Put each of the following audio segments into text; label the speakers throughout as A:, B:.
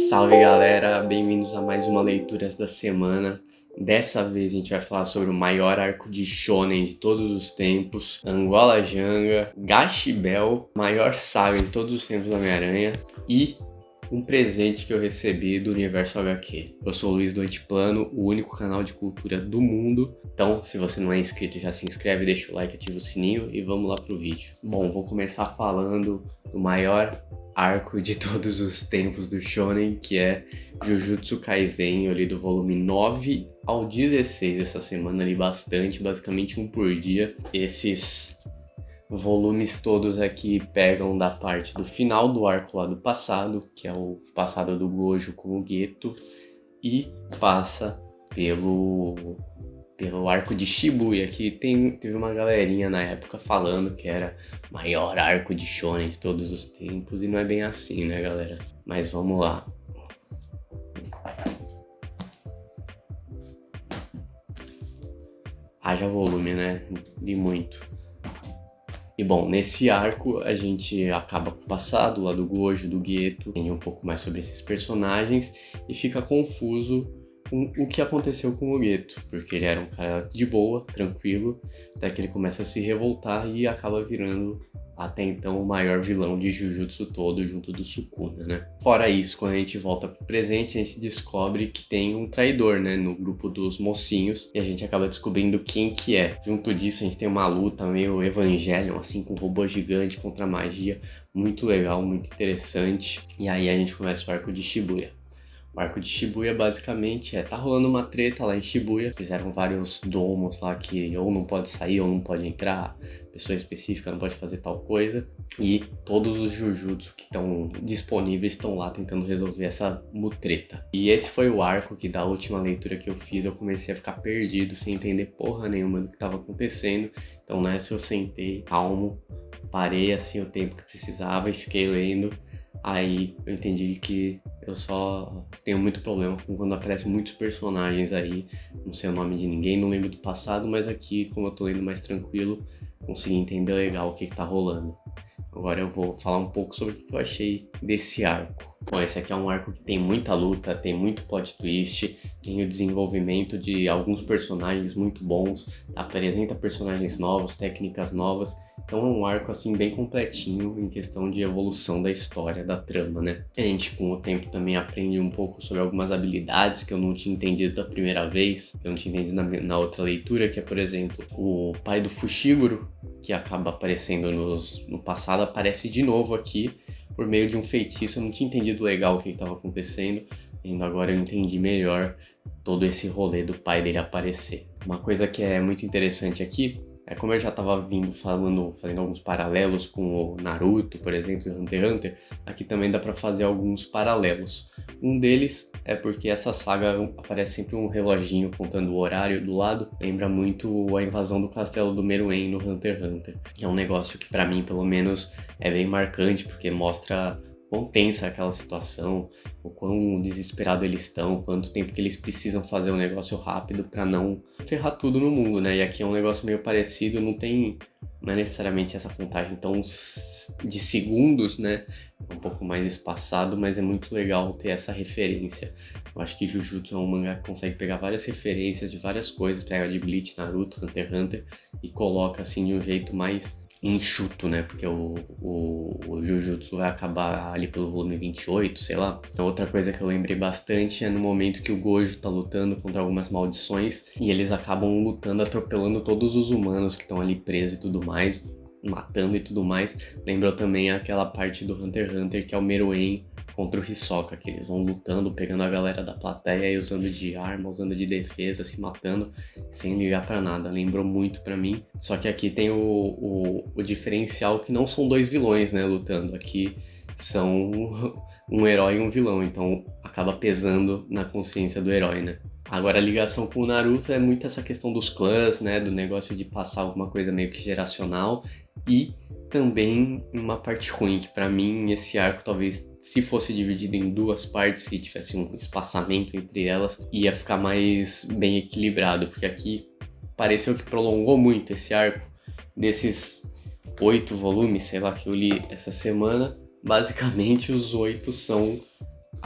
A: Salve galera, bem-vindos a mais uma Leituras da Semana. Dessa vez a gente vai falar sobre o maior arco de Shonen de todos os tempos, Angola Janga, Gash Bell, maior saga de todos os tempos do Homem-Aranha e um presente que eu recebi do Universo HQ. Eu sou o Luiz do Antiplano, o único canal de cultura do mundo. Então, se você não é inscrito, já se inscreve, deixa o like, ativa o sininho e vamos lá pro vídeo. Bom, vou começar falando do maior arco de todos os tempos do Shonen, que é Jujutsu Kaisen. Eu li do volume 9 ao 16 essa semana, li bastante, basicamente um por dia. Esses volumes todos aqui pegam da parte do final do arco lá do passado, que é o passado do Gojo com o Geto, e passa pelo arco de Shibuya, que teve uma galerinha na época falando que era o maior arco de Shonen de todos os tempos, e não é bem assim, né, galera? Mas vamos lá. Haja volume, né? Li muito. E bom, nesse arco a gente acaba com o passado lá do Gojo, do Geto, entende um pouco mais sobre esses personagens e fica confuso com o que aconteceu com o Geto, porque ele era um cara de boa, tranquilo, até que ele começa a se revoltar e acaba virando até então o maior vilão de Jujutsu todo, junto do Sukuna, né? Fora isso, quando a gente volta pro presente, a gente descobre que tem um traidor, né, no grupo dos mocinhos, e a gente acaba descobrindo quem que é. Junto disso, a gente tem uma luta meio Evangelion, assim, com um robô gigante contra magia, muito legal, muito interessante, e aí a gente começa o arco de Shibuya. O arco de Shibuya basicamente tá rolando uma treta lá em Shibuya, fizeram vários domos lá que ou não pode sair ou não pode entrar, pessoa específica não pode fazer tal coisa, e todos os Jujutsu que estão disponíveis estão lá tentando resolver essa mutreta. E esse foi o arco que da última leitura que eu fiz eu comecei a ficar perdido, sem entender porra nenhuma do que estava acontecendo, então nessa eu sentei calmo, parei assim o tempo que precisava e fiquei lendo. Aí eu entendi que eu só tenho muito problema com quando aparecem muitos personagens aí, não sei o nome de ninguém, não lembro do passado, mas aqui, como eu tô lendo mais tranquilo, consegui entender legal o que tá rolando. Agora eu vou falar um pouco sobre o que eu achei desse arco. Bom, esse aqui é um arco que tem muita luta, tem muito plot twist, tem o desenvolvimento de alguns personagens muito bons, apresenta personagens novos, técnicas novas, então é um arco assim bem completinho em questão de evolução da história, da trama, né? A gente com o tempo também aprende um pouco sobre algumas habilidades que eu não tinha entendido da primeira vez, que eu não tinha entendido na outra leitura, que é, por exemplo, o pai do Fushiguro, que acaba aparecendo no passado, aparece de novo aqui por meio de um feitiço. Eu não tinha entendido legal o que estava acontecendo, e agora eu entendi melhor todo esse rolê do pai dele aparecer. Uma coisa que é muito interessante aqui é como eu já estava fazendo alguns paralelos com o Naruto, por exemplo, e Hunter x Hunter, aqui também dá para fazer alguns paralelos. Um deles é porque essa saga aparece sempre um reloginho contando o horário do lado, lembra muito a invasão do castelo do Meruem no Hunter x Hunter, que é um negócio que para mim, pelo menos, é bem marcante, porque mostra quão tensa aquela situação, o quão desesperado eles estão, quanto tempo que eles precisam fazer um negócio rápido para não ferrar tudo no mundo, né? E aqui é um negócio meio parecido, não é necessariamente essa contagem tão de segundos, né? É um pouco mais espaçado, mas é muito legal ter essa referência. Eu acho que Jujutsu é um mangá que consegue pegar várias referências de várias coisas, pega de Bleach, Naruto, Hunter x Hunter e coloca assim de um jeito mais enxuto, né? Porque o Jujutsu vai acabar ali pelo volume 28, sei lá. Outra coisa que eu lembrei bastante é no momento que o Gojo tá lutando contra algumas maldições e eles acabam lutando, atropelando todos os humanos que estão ali presos e tudo mais, matando e tudo mais. Lembrou também aquela parte do Hunter x Hunter que é o Meruem contra o Hisoka, que eles vão lutando, pegando a galera da plateia e usando de arma, usando de defesa, se matando, sem ligar pra nada. Lembrou muito pra mim. Só que aqui tem o diferencial que não são dois vilões, né, lutando. Aqui são um herói e um vilão, então acaba pesando na consciência do herói, né. Agora a ligação com o Naruto é muito essa questão dos clãs, né, do negócio de passar alguma coisa meio que geracional e também uma parte ruim, que pra mim esse arco talvez se fosse dividido em duas partes e tivesse um espaçamento entre elas, ia ficar mais bem equilibrado, porque aqui pareceu que prolongou muito esse arco. Desses 8 volumes, sei lá, que eu li essa semana, basicamente os 8 são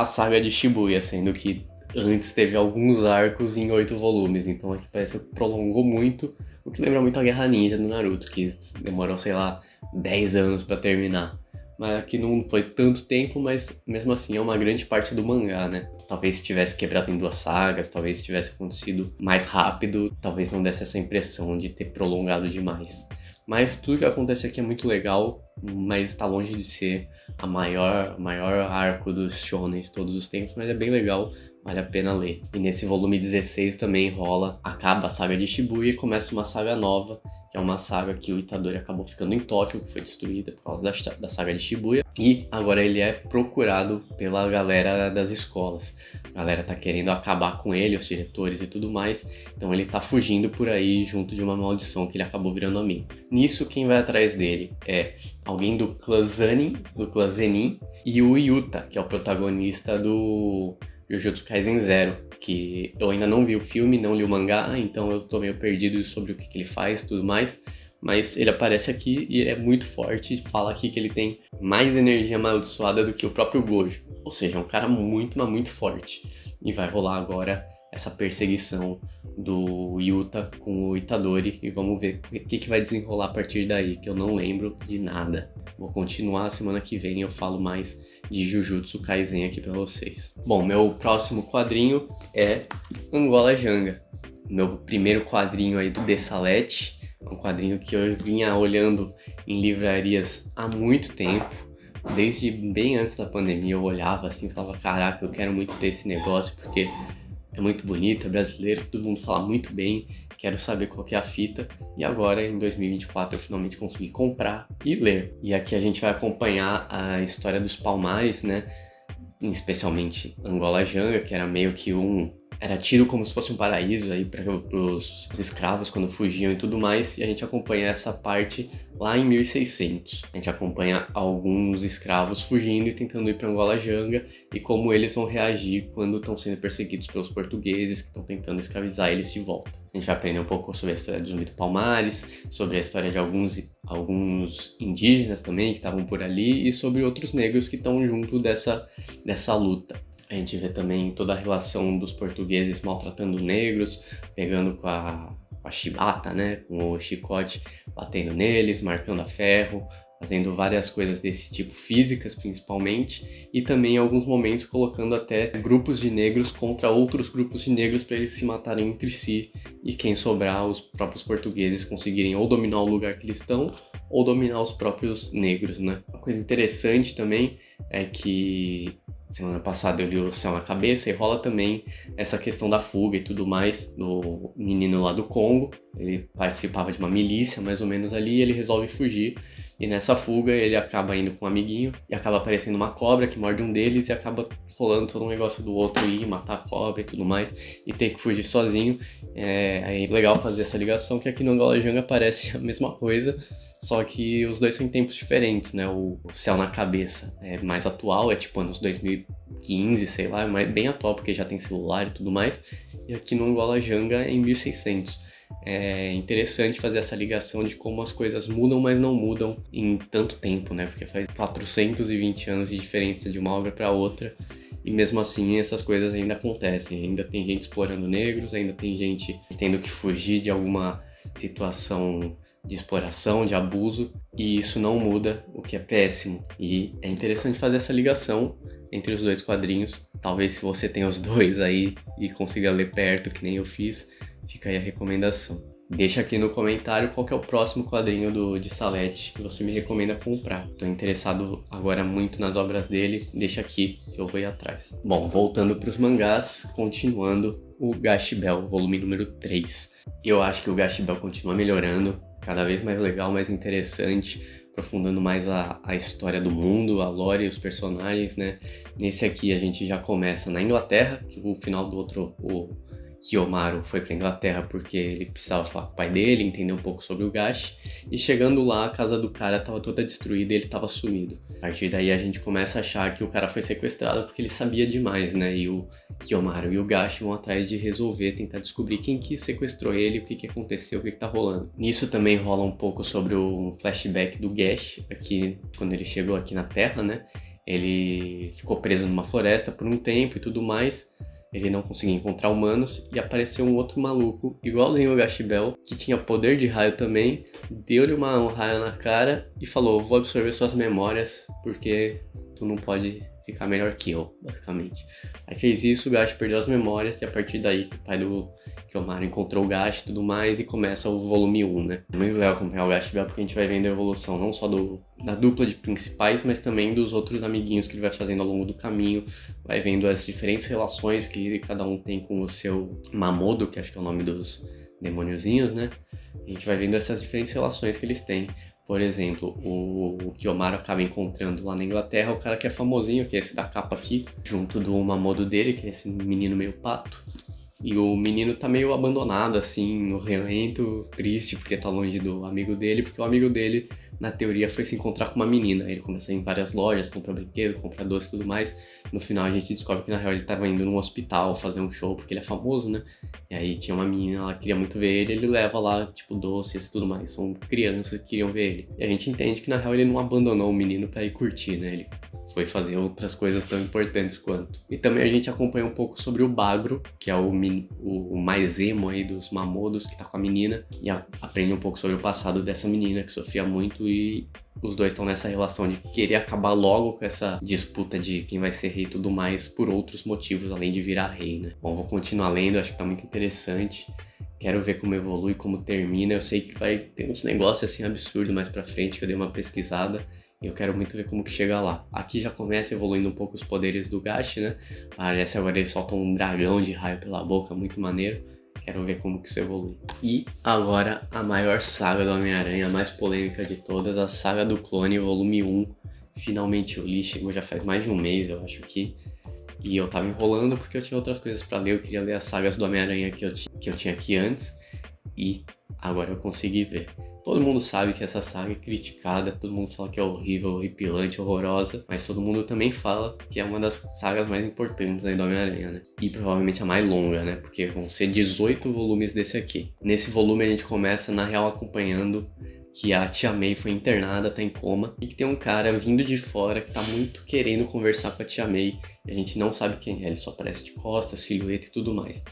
A: a saga de Shibuya, sendo que antes teve alguns arcos em 8 volumes, então aqui parece que prolongou muito, o que lembra muito a Guerra Ninja do Naruto, que demorou, sei lá, 10 anos pra terminar. Mas aqui não foi tanto tempo, mas mesmo assim é uma grande parte do mangá, né? Talvez tivesse quebrado em 2 sagas, talvez tivesse acontecido mais rápido, talvez não desse essa impressão de ter prolongado demais. Mas tudo que acontece aqui é muito legal, mas está longe de ser a maior arco dos shonens de todos os tempos, mas é bem legal, vale a pena ler. E nesse volume 16 também acaba a saga de Shibuya e começa uma saga nova, que é uma saga que o Itadori acabou ficando em Tóquio, que foi destruída por causa da saga de Shibuya, e agora ele é procurado pela galera das escolas. A galera tá querendo acabar com ele, os diretores e tudo mais, então ele tá fugindo por aí junto de uma maldição que ele acabou virando amigo. Nisso, quem vai atrás dele é alguém do clã Zenin, e o Yuta, que é o protagonista do Jujutsu Kaisen Zero, que eu ainda não vi o filme, não li o mangá, então eu tô meio perdido sobre o que ele faz e tudo mais, mas ele aparece aqui e ele é muito forte, fala aqui que ele tem mais energia amaldiçoada do que o próprio Gojo, ou seja, é um cara muito, mas muito forte, e vai rolar agora essa perseguição do Yuta com o Itadori e vamos ver o que vai desenrolar a partir daí, que eu não lembro de nada. Vou continuar, semana que vem eu falo mais de Jujutsu Kaisen aqui pra vocês. Bom, meu próximo quadrinho é Angola Janga, meu primeiro quadrinho aí do Dessalete, um quadrinho que eu vinha olhando em livrarias há muito tempo, desde bem antes da pandemia eu olhava assim e falava, caraca, eu quero muito ter esse negócio porque é muito bonito, é brasileiro, todo mundo fala muito bem, quero saber qual que é a fita. E agora, em 2024, eu finalmente consegui comprar e ler. E aqui a gente vai acompanhar a história dos Palmares, né? Especialmente Angola Janga, que era meio que era tido como se fosse um paraíso aí para os escravos quando fugiam e tudo mais, e a gente acompanha essa parte lá em 1600. A gente acompanha alguns escravos fugindo e tentando ir para Angola Janga e como eles vão reagir quando estão sendo perseguidos pelos portugueses que estão tentando escravizar eles de volta. A gente vai aprender um pouco sobre a história do Zumbi do Palmares, sobre a história de alguns indígenas também que estavam por ali e sobre outros negros que estão junto dessa luta. A gente vê também toda a relação dos portugueses maltratando negros, pegando com a chibata, né, com o chicote, batendo neles, marcando a ferro, fazendo várias coisas desse tipo, físicas principalmente, e também em alguns momentos colocando até grupos de negros contra outros grupos de negros para eles se matarem entre si, e quem sobrar, os próprios portugueses conseguirem ou dominar o lugar que eles estão, ou dominar os próprios negros, né. Uma coisa interessante também é que semana passada eu li O Céu na Cabeça e rola também essa questão da fuga e tudo mais do menino lá do Congo. Ele participava de uma milícia mais ou menos ali e ele resolve fugir. E nessa fuga ele acaba indo com um amiguinho e acaba aparecendo uma cobra que morde um deles e acaba rolando todo um negócio do outro ir matar a cobra e tudo mais e ter que fugir sozinho. É legal fazer essa ligação que aqui no Angola Janga aparece a mesma coisa, só que os dois são em tempos diferentes, né? O Céu na Cabeça é mais atual, é tipo anos 2015, sei lá, é bem atual porque já tem celular e tudo mais. E aqui no Angola Janga é em 1600. É interessante fazer essa ligação de como as coisas mudam, mas não mudam em tanto tempo, né? Porque faz 420 anos de diferença de uma obra para outra e mesmo assim essas coisas ainda acontecem. Ainda tem gente explorando negros, ainda tem gente tendo que fugir de alguma situação de exploração, de abuso, e isso não muda, o que é péssimo. E é interessante fazer essa ligação entre os dois quadrinhos. Talvez se você tenha os dois aí e consiga ler perto, que nem eu fiz, fica aí a recomendação. Deixa aqui no comentário qual que é o próximo quadrinho de Salete que você me recomenda comprar. Estou interessado agora muito nas obras dele, deixa aqui que eu vou ir atrás. Bom, voltando para os mangás, continuando o Gash Bell, volume número 3. Eu acho que o Gash Bell continua melhorando, cada vez mais legal, mais interessante, aprofundando mais a história do mundo, a lore e os personagens, né? Nesse aqui a gente já começa na Inglaterra, que o final do outro, o Kiyomaru foi para Inglaterra porque ele precisava falar com o pai dele, entender um pouco sobre o Gash, e chegando lá a casa do cara estava toda destruída e ele estava sumido. A partir daí a gente começa a achar que o cara foi sequestrado porque ele sabia demais, né? E o Kiyomaru e o Gash vão atrás de resolver, tentar descobrir quem que sequestrou ele, o que aconteceu, o que tá rolando. Nisso também rola um pouco sobre um flashback do Gash, aqui quando ele chegou aqui na Terra, né? ele ficou preso numa floresta por um tempo e tudo mais. Ele não conseguia encontrar humanos e apareceu um outro maluco, igualzinho o Gash Bell, que tinha poder de raio também, deu-lhe um raio na cara e falou: vou absorver suas memórias porque tu não pode ficar melhor que eu, basicamente. Aí fez isso, o Gash perdeu as memórias e a partir daí que o pai do Kiyomaru encontrou o Gash e tudo mais e começa o volume 1, né? É muito legal acompanhar o Gash Bell porque a gente vai vendo a evolução não só da dupla de principais, mas também dos outros amiguinhos que ele vai fazendo ao longo do caminho, vai vendo as diferentes relações que cada um tem com o seu Mamodo, que acho que é o nome dos demôniozinhos, né? A gente vai vendo essas diferentes relações que eles têm. Por exemplo, o Kiyomaru acaba encontrando lá na Inglaterra o cara que é famosinho, que é esse da capa aqui, junto do Mamodo dele, que é esse menino meio pato. E o menino tá meio abandonado, assim, no relento, triste, porque tá longe do amigo dele, porque o amigo dele, na teoria, foi se encontrar com uma menina. Ele começa a ir em várias lojas, compra brinquedo, compra doce e tudo mais. No final a gente descobre que na real ele tava indo num hospital fazer um show, porque ele é famoso, né? E aí tinha uma menina, ela queria muito ver ele leva lá, tipo, doces e tudo mais. São crianças que queriam ver ele. E a gente entende que na real ele não abandonou o menino pra ir curtir, né? Ele foi fazer outras coisas tão importantes quanto. E também a gente acompanha um pouco sobre o Bagro, que é o mais emo aí dos Mamodos, que tá com a menina, e aprende um pouco sobre o passado dessa menina que sofria muito e os dois estão nessa relação de querer acabar logo com essa disputa de quem vai ser rei e tudo mais por outros motivos, além de virar rei, né? Bom, vou continuar lendo, acho que tá muito interessante. Quero ver como evolui, como termina. Eu sei que vai ter uns negócios assim absurdos mais pra frente, que eu dei uma pesquisada. E eu quero muito ver como que chega lá. Aqui já começa evoluindo um pouco os poderes do Gash, né? Parece agora ele solta um dragão de raio pela boca, muito maneiro. Quero ver como que isso evolui. E agora a maior saga do Homem-Aranha, a mais polêmica de todas, a Saga do Clone, volume 1. Finalmente eu li, chegou já faz mais de um mês, eu acho que. E eu tava enrolando porque eu tinha outras coisas pra ler, eu queria ler as sagas do Homem-Aranha que eu tinha aqui antes. E agora eu consegui ver. Todo mundo sabe que essa saga é criticada, todo mundo fala que é horrível, horripilante, horrorosa, mas todo mundo também fala que é uma das sagas mais importantes aí do Homem-Aranha, né? E provavelmente a mais longa, né? Porque vão ser 18 volumes desse aqui. Nesse volume a gente começa, na real, acompanhando que a Tia May foi internada, tá em coma, e que tem um cara vindo de fora que tá muito querendo conversar com a Tia May, e a gente não sabe quem é, ele só aparece de costas, silhueta e tudo mais.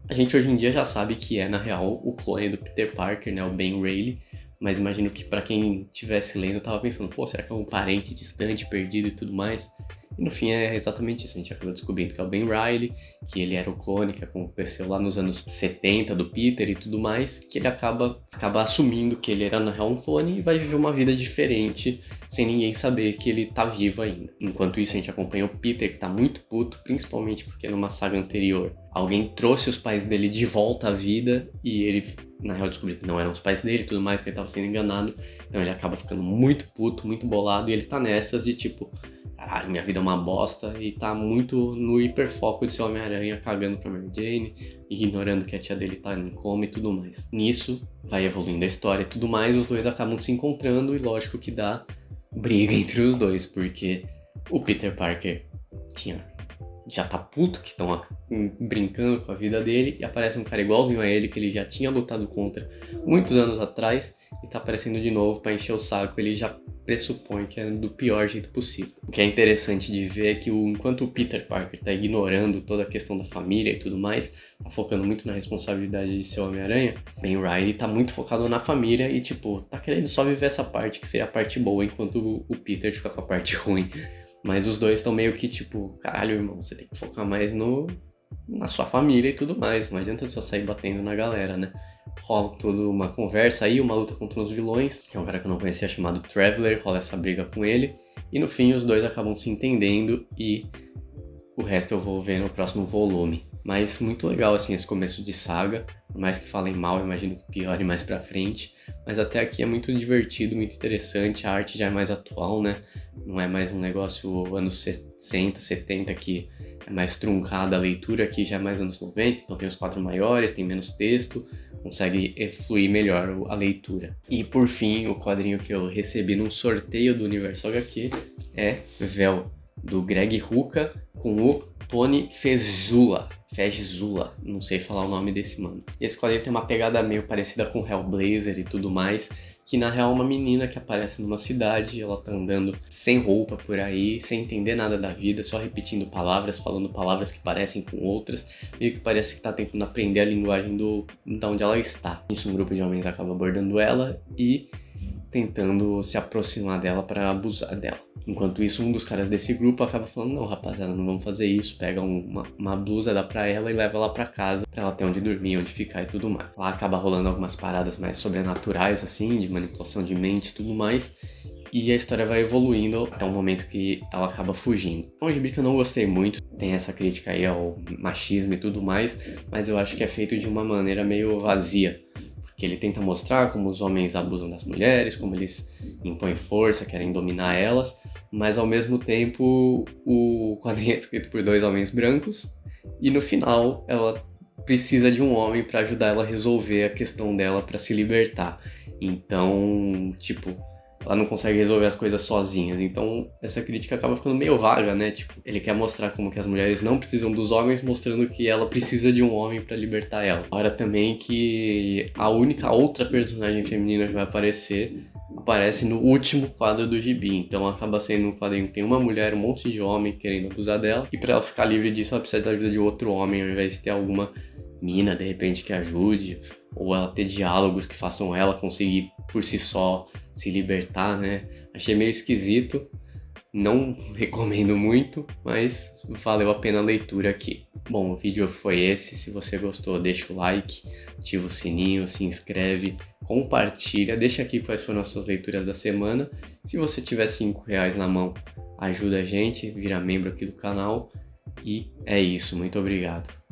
A: A gente hoje em dia já sabe que é, na real, o clone do Peter Parker, né, o Ben Reilly, mas imagino que pra quem estivesse lendo, eu tava pensando, pô, será que é um parente distante, perdido e tudo mais? E no fim é exatamente isso, a gente acaba descobrindo que é o Ben Reilly, que ele era o clone que aconteceu lá nos anos 70 do Peter e tudo mais, que ele acaba assumindo que ele era na real um clone e vai viver uma vida diferente, sem ninguém saber que ele tá vivo ainda. Enquanto isso a gente acompanha o Peter, que tá muito puto, principalmente porque numa saga anterior alguém trouxe os pais dele de volta à vida e ele, na real, descobriu que não eram os pais dele e tudo mais, que ele tava sendo enganado. Então ele acaba ficando muito puto, muito bolado e ele tá nessas de tipo, caralho, minha vida é uma bosta, e tá muito no hiperfoco de ser Homem-Aranha, cagando pra Mary Jane, ignorando que a tia dele tá em coma e tudo mais. Nisso, vai evoluindo a história e tudo mais, os dois acabam se encontrando e lógico que dá briga entre os dois, porque o Peter Parker já tá puto que estão brincando com a vida dele e aparece um cara igualzinho a ele que ele já tinha lutado contra muitos anos atrás e tá aparecendo de novo pra encher o saco. Ele já pressupõe que é do pior jeito possível. O que é interessante de ver é que enquanto o Peter Parker tá ignorando toda a questão da família e tudo mais, tá focando muito na responsabilidade de ser o Homem-Aranha, Ben Reilly tá muito focado na família e tipo, tá querendo só viver essa parte que seria a parte boa, enquanto o Peter fica com a parte ruim. Mas os dois estão meio que tipo, caralho, irmão, você tem que focar mais na sua família e tudo mais. Não adianta só sair batendo na galera, né? Rola toda uma conversa aí, uma luta contra os vilões, que é um cara que eu não conhecia chamado Traveler, rola essa briga com ele. E no fim os dois acabam se entendendo e o resto eu vou ver no próximo volume. Mas muito legal assim esse começo de saga, por mais que falem mal, imagino que piore mais pra frente. Mas até aqui é muito divertido, muito interessante, a arte já é mais atual, né? Não é mais um negócio anos 60, 70 que é mais truncada a leitura, aqui já é mais anos 90, então tem os quadros maiores, tem menos texto, consegue fluir melhor a leitura. E por fim, o quadrinho que eu recebi num sorteio do Universo HQ é Vel, do Greg Rucka com o Tony Fezula, não sei falar o nome desse mano. E esse quadrinho tem uma pegada meio parecida com Hellblazer e tudo mais, que na real é uma menina que aparece numa cidade, ela tá andando sem roupa por aí, sem entender nada da vida, só repetindo palavras, falando palavras que parecem com outras, meio que parece que tá tentando aprender a linguagem da onde ela está. Isso, um grupo de homens acaba abordando ela e tentando se aproximar dela para abusar dela. Enquanto isso, um dos caras desse grupo acaba falando: não, rapaziada, não vamos fazer isso. Pega uma blusa, dá pra ela e leva ela pra casa, pra ela ter onde dormir, onde ficar e tudo mais. Lá acaba rolando algumas paradas mais sobrenaturais, assim, de manipulação de mente e tudo mais. E a história vai evoluindo até o momento que ela acaba fugindo. É um gibi que eu não gostei muito, tem essa crítica aí ao machismo e tudo mais, mas eu acho que é feito de uma maneira meio vazia. Que ele tenta mostrar como os homens abusam das mulheres, como eles impõem força, querem dominar elas, mas ao mesmo tempo o quadrinho é escrito por 2 homens brancos e no final ela precisa de um homem para ajudar ela a resolver a questão dela, para se libertar. Então, tipo, ela não consegue resolver as coisas sozinhas. Então, essa crítica acaba ficando meio vaga, né? Tipo, ele quer mostrar como que as mulheres não precisam dos homens, mostrando que ela precisa de um homem pra libertar ela. Fora também que a única outra personagem feminina que vai aparece no último quadro do gibi. Então, acaba sendo um quadrinho que tem uma mulher, um monte de homem querendo abusar dela. E pra ela ficar livre disso, ela precisa da ajuda de outro homem, ao invés de ter alguma mina, de repente, que ajude, ou ela ter diálogos que façam ela conseguir por si só se libertar, né? Achei meio esquisito, não recomendo muito, mas valeu a pena a leitura aqui. Bom, o vídeo foi esse. Se você gostou, deixa o like, ativa o sininho, se inscreve, compartilha, deixa aqui quais foram as suas leituras da semana. Se você tiver R$5 na mão, ajuda a gente, vira membro aqui do canal. E é isso, muito obrigado.